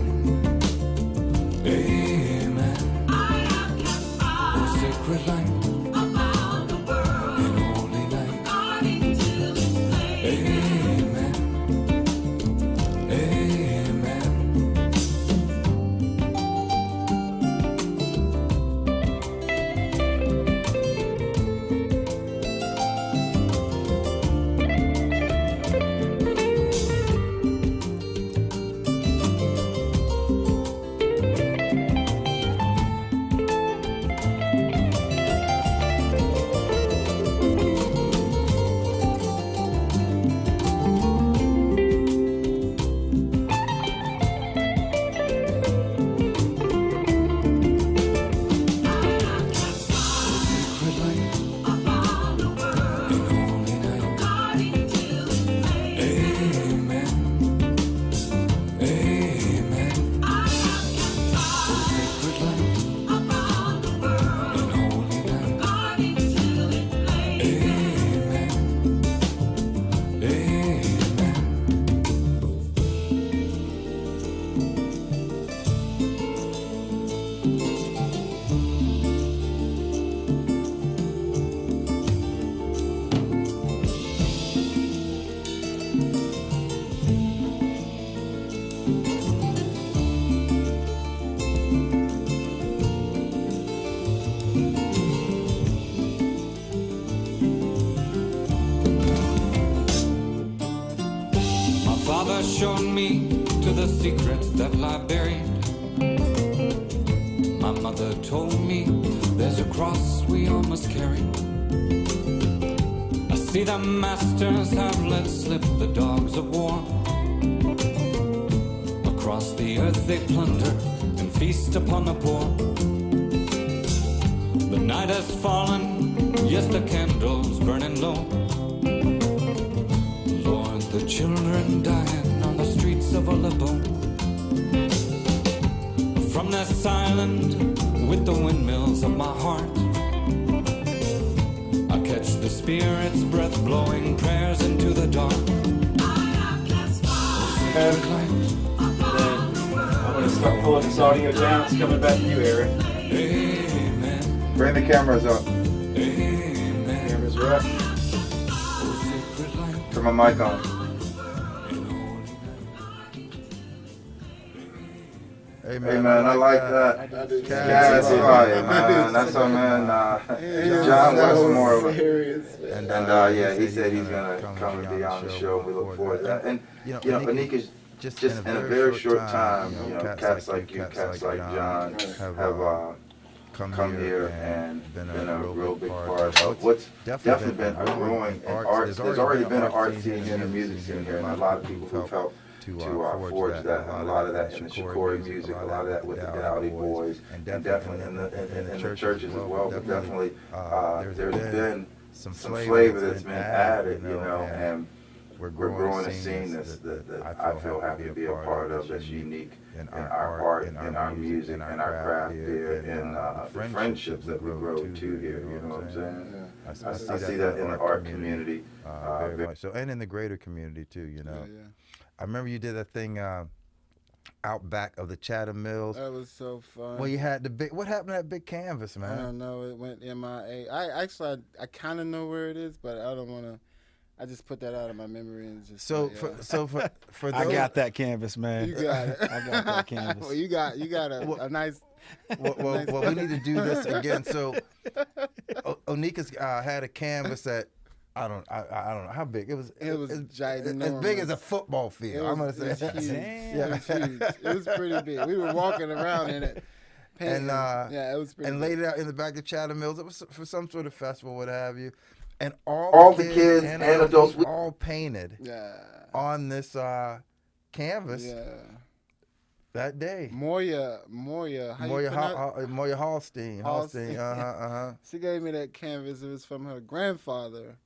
Amen. I am God's fire. Secret light. mother showed me to the secrets that lie buried. My mother told me there's a cross we all must carry. I see the masters have let slip the dogs of war. Across the earth they plunder and feast upon the poor. The night has fallen, yes, the candles burning low. Lord, the children dying on the streets of Aleppo. From this island, with the windmills of my heart, I catch the Spirit's breath blowing prayers into the dark. I'm going to start pulling this audio down. It's coming back to you, Eric. Amen. Bring the cameras up. Amen. Cameras are up. Turn my mic on. Hey man, I like that. That's fire, man. That's our man, John Westmore. And yeah, he said he's gonna come and be on the show. We look forward to that. And you know, Anika's just in a very short time. You know, cats like you, cats like John, have come here and been a real big part of what's definitely been a growing art. There's already been an art scene and a music scene here, and a lot of people who've helped to forge that, and a lot of that in the Shikori music, a lot of that with the Dowdy Boys, and definitely in the churches as well. But definitely, there's been some flavor that's been added, you know, and we're growing a scene that I feel happy to be a part of, that's unique in our art, in our music, in our craft here, and the friendships that we grow to here, you know what I'm saying? I see that in the art community. Very much so, and in the greater community too, you know. Yeah. I remember you did that thing out back of the Chatham Mills. That was so fun. Well, you had the big. What happened to that big canvas, man? I don't know. It went MIA. I kind of know where it is, but I don't want to. I just put that out of my memory and just. So for I got that canvas, man. You got it. I got that canvas. Well, you got a nice. Well, we need to do this again. So Onika's had a canvas that. I don't know how big it was. It was ginormous. As big as a football field. I'm gonna say. It was huge. Yeah, it was huge. It was pretty big. We were walking around in it. Painting. And yeah, it was pretty. And big. laid it out in the back of Chatham Mills. It was for some sort of festival, what have you. And all the kids and adults all painted on this canvas that day. Moya Hallstein. She gave me that canvas. It was from her grandfather.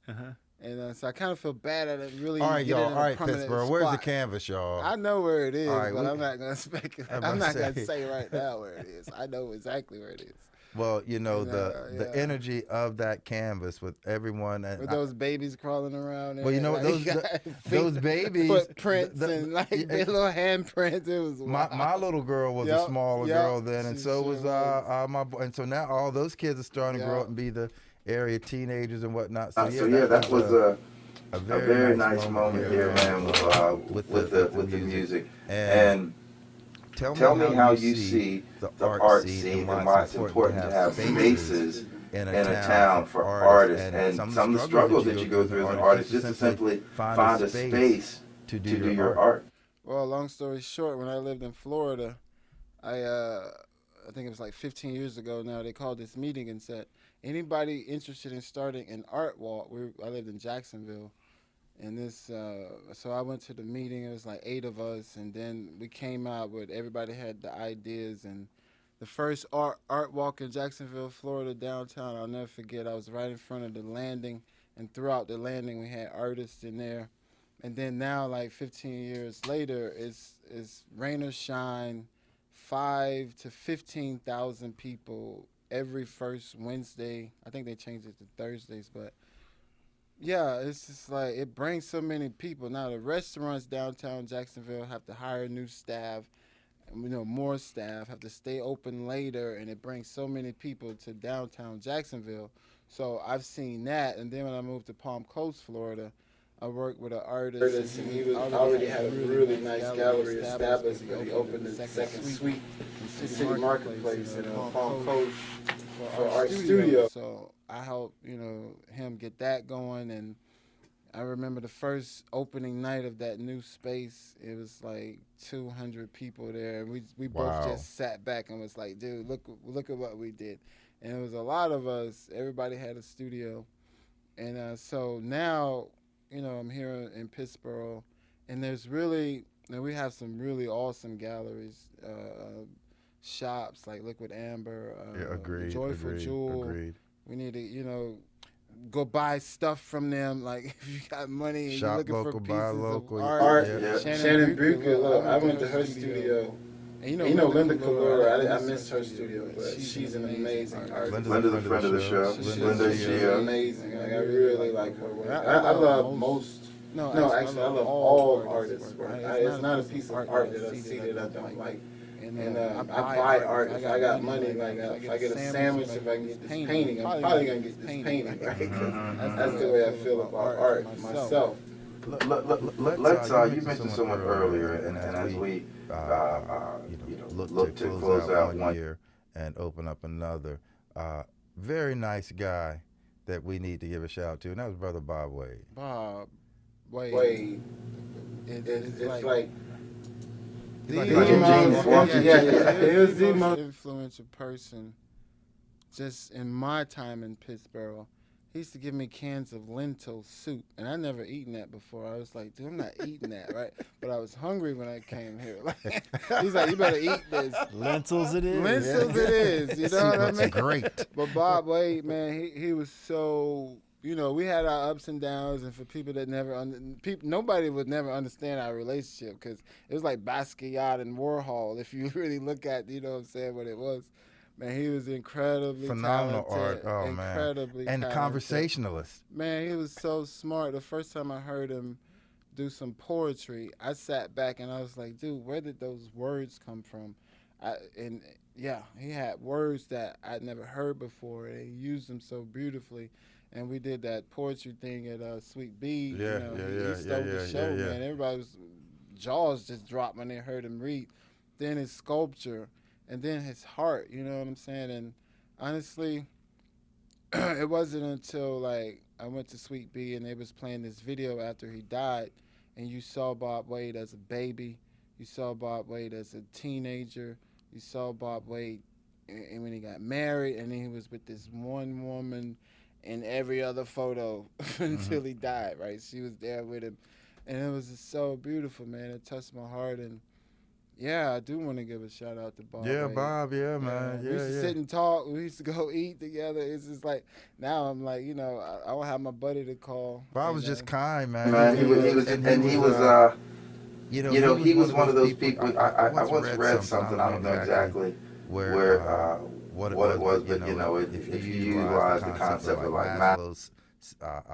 And so I kind of feel bad at it. Really, all right, y'all. All right, Pittsburgh. Where's the canvas, y'all? I know where it is, right, but I'm not gonna speculate. I'm not gonna say right now where it is. I know exactly where it is. Well, you know, the energy of that canvas with everyone. And with those babies crawling around. Well, you know, like, those babies. Footprints and like their little handprints. It was wild. My little girl was a smaller girl then, and so was my boy. And so now all those kids are starting to grow up and be the area teenagers and whatnot. So that was a very nice moment here, man, with the music. And tell me how you see the art scene and why it's important to have spaces in a town for artists, and some of the struggles that you go through as an artist, just to simply find a space to do your art. Well, long story short, when I lived in Florida, I think it was like 15 years ago now, they called this meeting and said, anybody interested in starting an art walk? I lived in Jacksonville. And this, so I went to the meeting. It was like 8 of us, and then we came out with everybody had the ideas. And the first art walk in Jacksonville, Florida, downtown, I'll never forget. I was right in front of the landing, and throughout the landing we had artists in there. And then now, like 15 years later, it's rain or shine, 5,000 to 15,000 people every first Wednesday. I think they changed it to Thursdays, but. Yeah, it's just like it brings so many people. Now the restaurants downtown Jacksonville have to hire new staff, and more staff, have to stay open later, and it brings so many people to downtown Jacksonville. So I've seen that, and then when I moved to Palm Coast, Florida, I worked with an artist, and he already had a really nice gallery established, but he opened the second suite in City Marketplace in Palm Coast for Art Studio. So I helped, him get that going, and I remember the first opening night of that new space. It was like 200 people there, and we both just sat back and was like, "Dude, look at what we did." And it was a lot of us. Everybody had a studio, and so now, I'm here in Pittsburgh, and we have some really awesome galleries, shops like Liquid Amber, Joyful Jewel. Agreed. We need to, go buy stuff from them. Like if you got money and you're looking for pieces of art. Shannon Bucher, look, I went to her studio. And Linda Kalura, I missed her studio, but she's an amazing artist. Linda's a friend of the show. She's amazing. Like, I really like her work. I love most. No, actually, I love all artists' work. It's not a piece of art that I see that I don't like. And I buy art if I got money. Like if I get a sandwich, if I can get this painting, I'm probably gonna get this painting, right? That's the way I feel about art myself. Let's you mentioned someone earlier, and as we look to close out one year and open up another, very nice guy that we need to give a shout out to, and that was Brother Bob Wade. Bob Wade. It's like he was the most influential person just in my time in Pittsburgh. He used to give me cans of lentil soup, and I never eaten that before. I was like, dude, I'm not eating that, right? But I was hungry when I came here. Like, he's like, you better eat this. Lentils it is. Lentils it is. You know what I mean? That's great. But Bob Wade, man, he was so... we had our ups and downs, and for people that nobody would never understand our relationship because it was like Basquiat and Warhol. If you really look at, what it was. Man, he was incredibly phenomenal talented, art. Oh incredibly man, and talented. Conversationalist. Man, he was so smart. The first time I heard him do some poetry, I sat back and I was like, dude, where did those words come from? He had words that I'd never heard before, and he used them so beautifully. And we did that poetry thing at Sweet Bee. He stole the show, man. Everybody's jaws just dropped when they heard him read. Then his sculpture, and then his heart, you know what I'm saying? And honestly, it wasn't until I went to Sweet Bee and they was playing this video after he died, and you saw Bob Wade as a baby, you saw Bob Wade as a teenager, you saw Bob Wade and when he got married, and then he was with this one woman in every other photo until he died, right? She was there with him. And it was just so beautiful, man. It touched my heart. And, I do want to give a shout-out to Bob. Yeah, Wade. Bob, man. We used to sit and talk. We used to go eat together. It's just like, now I'm like, I don't have my buddy to call. Bob was just kind, man. He was one of those people. I once read something, I don't know exactly where what it was, but if you utilize the concept of like Maslow's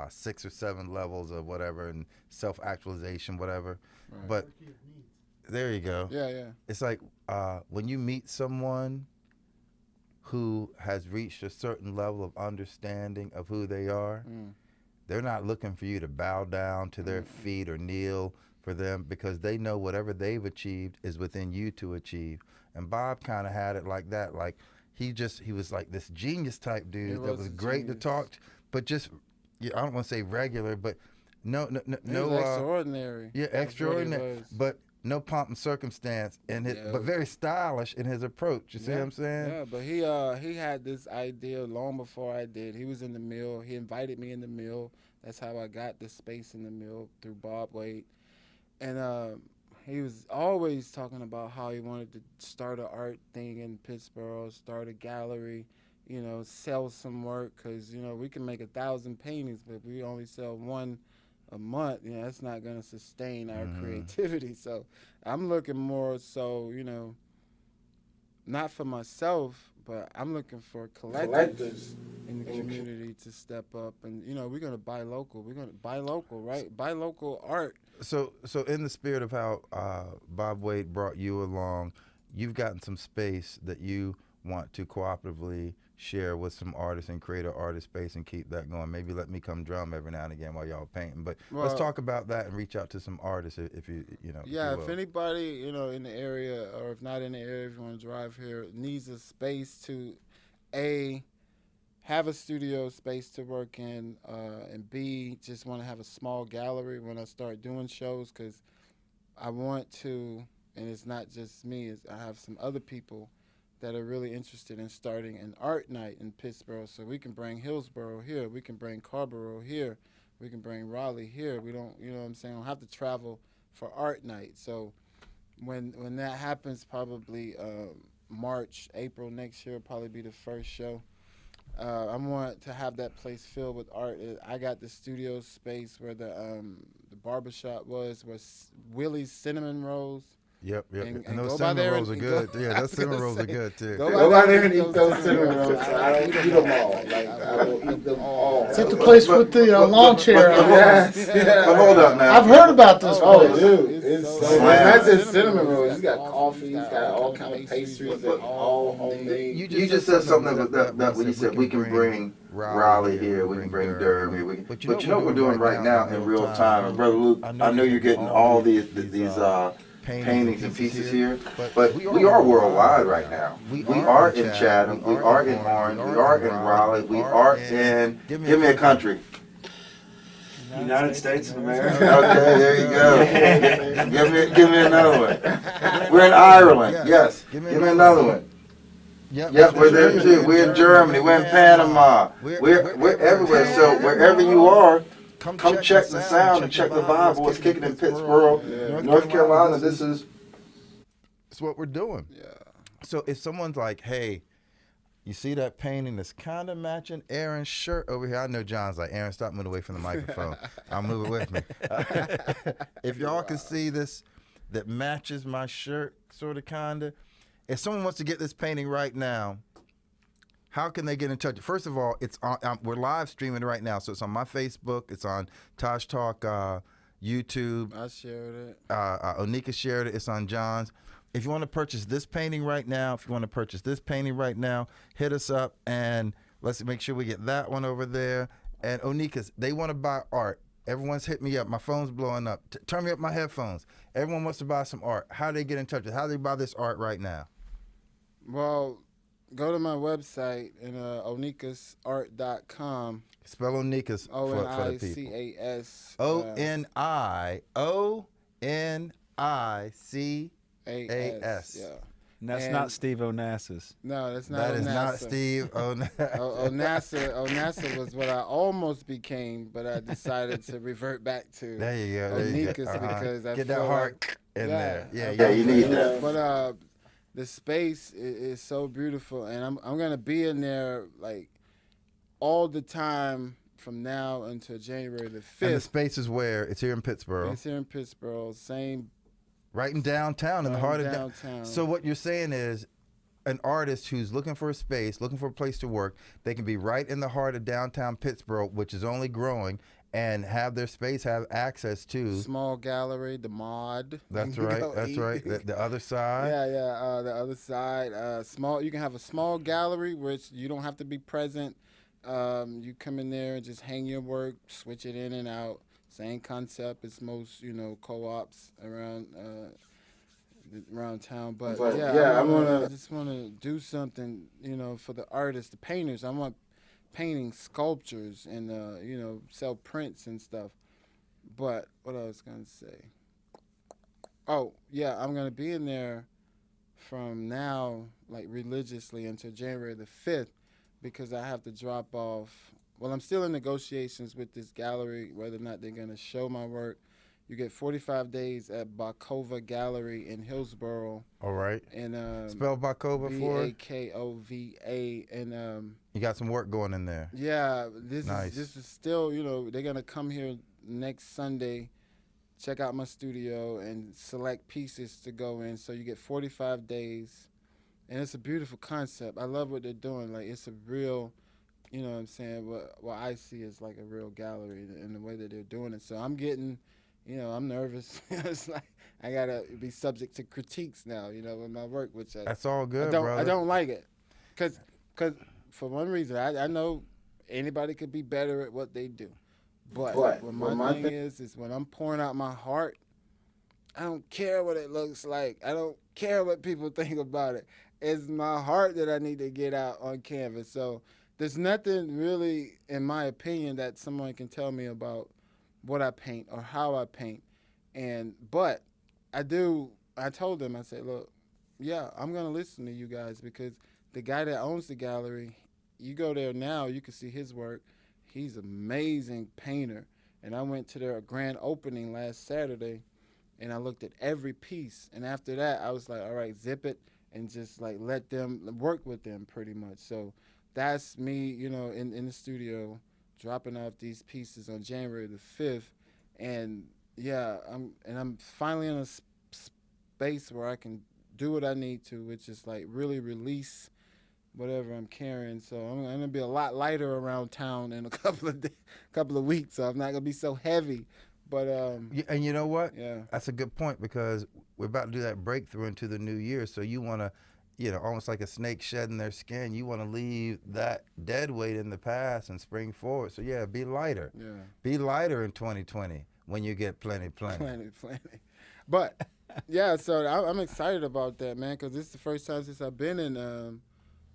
6 or 7 levels of whatever and self-actualization, whatever. Right. But there you go. Yeah. It's like when you meet someone who has reached a certain level of understanding of who they are, they're not looking for you to bow down to their feet or kneel for them, because they know whatever they've achieved is within you to achieve. And Bob kind of had it like that. Like, he was like this genius type dude that was great to talk to, but just, I don't want to say regular, but no extraordinary. Extraordinary, but no pomp and circumstance in his, but very stylish in his approach. You see what I'm saying? Yeah, but he had this idea long before I did. He was in the mill. He invited me in the mill. That's how I got the space in the mill, through Bob Wade. And he was always talking about how he wanted to start an art thing in Pittsburgh, start a gallery, sell some work, because, we can make 1,000 paintings, but if we only sell one a month, that's not going to sustain our creativity. So I'm looking more so, not for myself, but I'm looking for collectors in the community to step up. And, we're going to buy local. We're going to buy local, right? Buy local art. So in the spirit of how Bob Wade brought you along, you've gotten some space that you want to cooperatively share with some artists and create an artist space and keep that going. Maybe let me come drum every now and again while y'all painting. But let's talk about that and reach out to some artists if you if anybody, in the area, or if not in the area, if you want to drive here, needs a space to have a studio space to work in, and B, just want to have a small gallery when I start doing shows, because I want to, and it's not just me, I have some other people that are really interested in starting an art night in Pittsburgh, so we can bring Hillsborough here, we can bring Carrboro here, we can bring Raleigh here. We don't, you know what I'm saying, don't have to travel for art night. So when that happens, probably March, April next year will probably be the first show. I want to have that place filled with art. I got the studio space where the barbershop was Willie's Cinnamon Rolls. Yep. And those cinnamon rolls are good. Yeah, those cinnamon rolls are good too. Go by there and eat those cinnamon rolls. I don't eat them all. Like, I will eat them all. Is that the place with the lawn chair? But hold up now. I've heard about this Oh, place. dude. It's not just cinnamon rolls. He's got coffee. He's got all kind of pastries that all homemade. You just said something that when you said we can bring Raleigh here, we can bring Durham here. But you know what we're doing right now in real time. And Brother Luke, I know you're getting all these paintings and pieces here, but we are worldwide right now. We are in Chatham, we are in Orange, we are in Raleigh, we are in, give me a country. United States of America. Okay, there you go. Give me another one. We're in Ireland, yes. Give me another one. Yep, we're there too. We're in Germany, we're in Panama, we're everywhere. So wherever you are, come check the sound and check the vibe. What's kicking in Pittsburgh, North Carolina. This is. It's what we're doing. Yeah. So if someone's like, hey, you see that painting that's kind of matching Aaron's shirt over here? I know John's like, Aaron, stop moving away from the microphone. I'll move it with me. If y'all can see this that matches my shirt, sort of, kind of. If someone wants to get this painting right now, how can they get in touch? First of all, it's on. We're live streaming right now, so it's on my Facebook. It's on Taj Talk YouTube. I shared it. Onika shared it. It's on John's. If you want to purchase this painting right now, hit us up and let's make sure we get that one over there. And Onika's, they want to buy art. Everyone's hit me up. My phone's blowing up. Turn me up my headphones. Everyone wants to buy some art. How do they get in touch? How do they buy this art right now? Well, go to my website and onikasart.com. Spell Onikas for the people. Onicas. Onicas. Yeah. And that's not Steve Onassis. No, that's not. That Onassa. is not Steve Onassa. Onassa was what I almost became, but I decided to revert back to there you go. Onikis because I get feel that heart like, in there. Yeah, you need that. But the space is so beautiful, and I'm gonna be in there like all the time from now until January the 5th. And the space is where? It's here in Pittsburgh. It's here in Pittsburgh. Same. Right in downtown, in the heart of downtown. So what you're saying is, an artist who's looking for a space, looking for a place to work, they can be right in the heart of downtown Pittsburgh, which is only growing, and have their space, have access to small gallery, the mod. That's right. That's right. The other side. Yeah. The other side. Small. You can have a small gallery, which you don't have to be present. You come in there and just hang your work, switch it in and out. Same concept as most, co-ops around town. But yeah, I just want to do something, for the artists, the painters. I want painting sculptures and sell prints and stuff. But what I was gonna say? Oh yeah, I'm gonna be in there from now, like religiously, until January the 5th, because I have to drop off. Well, I'm still in negotiations with this gallery, whether or not they're going to show my work. You get 45 days at Bakova Gallery in Hillsborough. All right. And spell Bakova for Bakova. And you got some work going in there. Yeah, this nice. is still, they're going to come here next Sunday, check out my studio, and select pieces to go in. So you get 45 days. And it's a beautiful concept. I love what they're doing. Like, it's a real... You know what I'm saying? What I see is like a real gallery in the way that they're doing it. So I'm getting, I'm nervous. It's like I got to be subject to critiques now, with my work, which that's all good, brother. I don't like it. Because for one reason, I know anybody could be better at what they do. But what my thing is when I'm pouring out my heart, I don't care what it looks like. I don't care what people think about it. It's my heart that I need to get out on canvas. So there's nothing really, in my opinion, that someone can tell me about what I paint or how I paint. But I do. I told them. I said, look, yeah, I'm gonna listen to you guys because the guy that owns the gallery, you go there now, you can see his work. He's an amazing painter. And I went to their grand opening last Saturday, and I looked at every piece. And after that, I was like, all right, zip it and just like let them work with them pretty much. So that's me, in the studio dropping off these pieces on January the 5th. And yeah, I'm finally in a space where I can do what I need to, which is like really release whatever I'm carrying. So I'm gonna be a lot lighter around town in a couple of weeks. So I'm not gonna be so heavy. But and you know what? Yeah, that's a good point because we're about to do that breakthrough into the new year. So you want to, almost like a snake shedding their skin. You want to leave that dead weight in the past and spring forward. So yeah, be lighter. Yeah, be lighter in 2020 when you get plenty. But yeah, so I'm excited about that, man, because this is the first time since I've been in.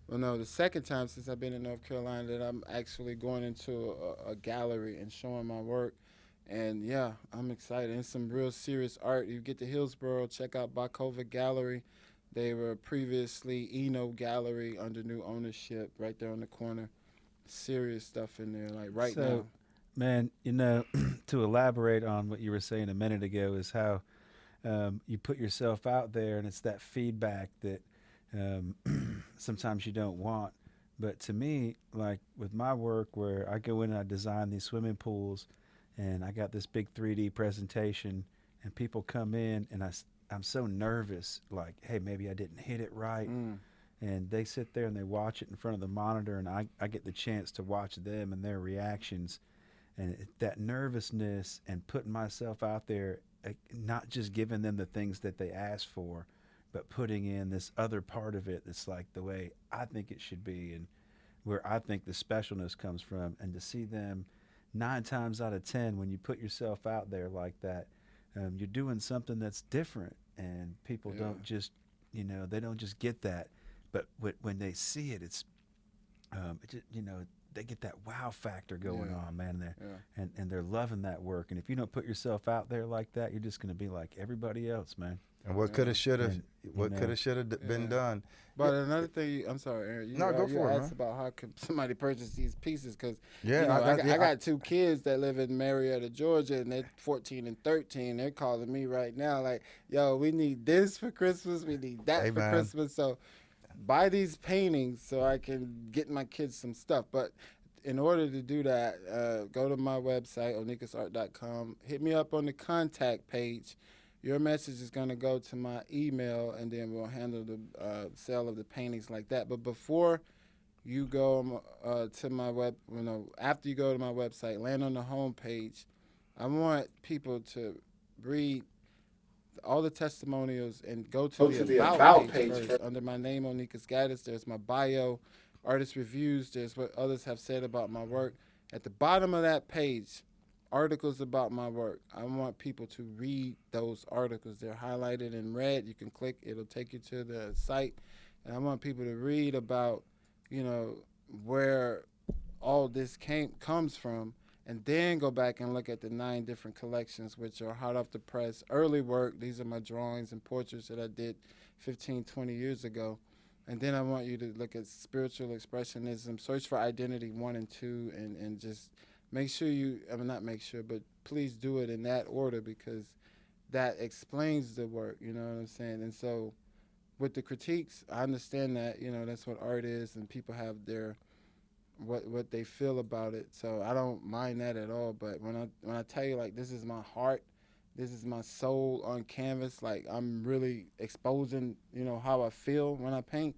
The second time since I've been in North Carolina that I'm actually going into a gallery and showing my work. And yeah, I'm excited. It's some real serious art. You get to Hillsborough, check out Bakova Gallery. They were previously Eno Gallery under new ownership right there on the corner. Serious stuff in there, like right now. Man, to elaborate on what you were saying a minute ago is how you put yourself out there, and it's that feedback that sometimes you don't want. But to me, like with my work where I go in and I design these swimming pools and I got this big 3D presentation and people come in and I'm so nervous, like, hey, maybe I didn't hit it right. And they sit there and they watch it in front of the monitor and I get the chance to watch them and their reactions. And that nervousness and putting myself out there, not just giving them the things that they asked for, but putting in this other part of it that's like the way I think it should be and where I think the specialness comes from. And to see them 9 times out of 10, when you put yourself out there like that, you're doing something that's different. And people don't just, they don't just get that. But when they see it, it's, they get that wow factor going on, man. And they're loving that work. And if you don't put yourself out there like that, you're just going to be like everybody else, man. And what could have, should have, been done. But another thing, I'm sorry, Aaron. Go for it. Asked about how could somebody purchase these pieces because I got 2 kids that live in Marietta, Georgia, and they're 14 and 13. They're calling me right now like, yo, we need this for Christmas. We need that for Christmas. So buy these paintings so I can get my kids some stuff. But in order to do that, go to my website, onikasart.com. Hit me up on the contact page. Your message is going to go to my email, and then we'll handle the sale of the paintings like that. But before you go to my after you go to my website, land on the home page, I want people to read all the testimonials and go to the about page first. Under my name, Onikas Gaddis, there's my bio, artist reviews, there's what others have said about my work. At the bottom of that page, articles about my work. I want people to read those articles. They're highlighted in red. You can click, it'll take you to the site. And I want people to read about, where all this comes from, and then go back and look at the 9 different collections, which are hot off the press, early work. These are my drawings and portraits that I did 15, 20 years ago. And then I want you to look at spiritual expressionism, search for identity 1 and 2, and just make sure not make sure, but please do it in that order because that explains the work, you know what I'm saying? And so with the critiques, I understand that, that's what art is and people have their, what they feel about it. So I don't mind that at all. But when I tell you, like, this is my heart, this is my soul on canvas, like I'm really exposing, how I feel when I paint,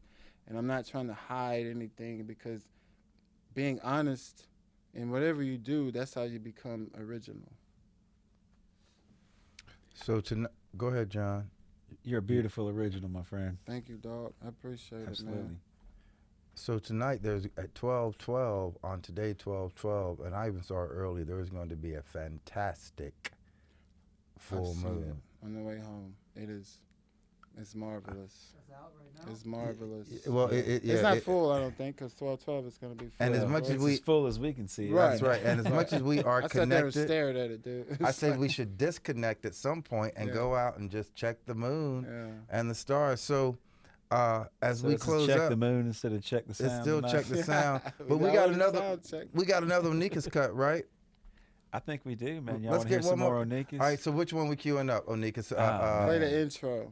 and I'm not trying to hide anything because being honest in whatever you do, that's how you become original. So go ahead, John. You're a beautiful original, my friend. Thank you, dog. I appreciate it, man. So tonight there's at 12:12 on today 12:12, and I even saw it early. There is going to be a fantastic full moon on the way home. It is It's marvelous. It's marvelous. Well, it's not full, I don't think, because 12/12 is going to be full. And as much as as full as we can see. Right. That's right. And as much as we are I connected, sat there and stared at it, dude. I say we should disconnect at some point and go out and just check the moon and the stars. So as we close check up, the moon instead of check the sound. It's still check the sound. But we got another Onika's cut, right? I think we do, man. Y'all Let's want to hear get some one more Onikas? All right, so which one we queuing up, Onikas? Play the intro.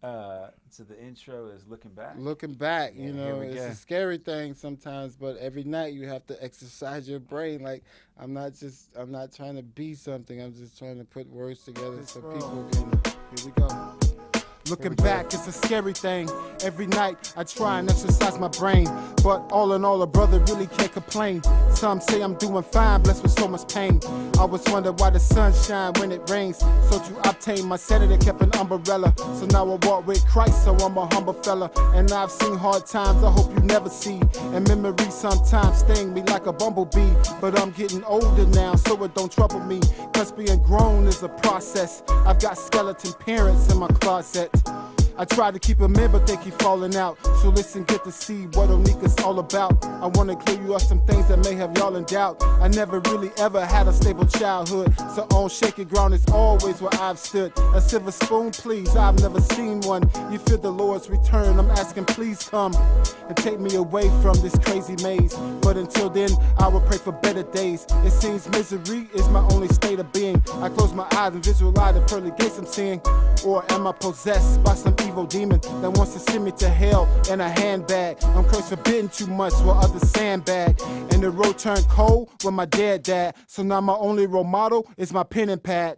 So the intro is Looking Back. Looking back, you Yeah, know, it's a scary thing sometimes, but every night you have to exercise your brain. Like, I'm not trying to be something. I'm just trying to put words together so people can, here we go. Looking back, it's a scary thing. Every night I try and exercise my brain, but all in all, a brother really can't complain. Some say I'm doing fine, blessed with so much pain. I always wonder why the sun shines when it rains. So to obtain my sanity, kept an umbrella. So now I walk with Christ, so I'm a humble fella. And I've seen hard times I hope you never see. And memories sometimes sting me like a bumblebee. But I'm getting older now, so it don't trouble me. Cause being grown is a process. I've got skeleton parents in my closet. I try to keep them in, but they keep falling out. So listen, get to see what Onika's all about. I want to clear you up some things that may have y'all in doubt. I never really ever had a stable childhood, so on shaky ground is always where I've stood. A silver spoon, please, I've never seen one. You feel the Lord's return, I'm asking please come and take me away from this crazy maze. But until then, I will pray for better days. It seems misery is my only state of being. I close my eyes and visualize the pearly gates I'm seeing. Or am I possessed by some evil demon that wants to send me to hell in a handbag? I'm cursed for bidding too much while others sandbag. And the road turned cold when my dad died. So now my only role model is my pen and pad.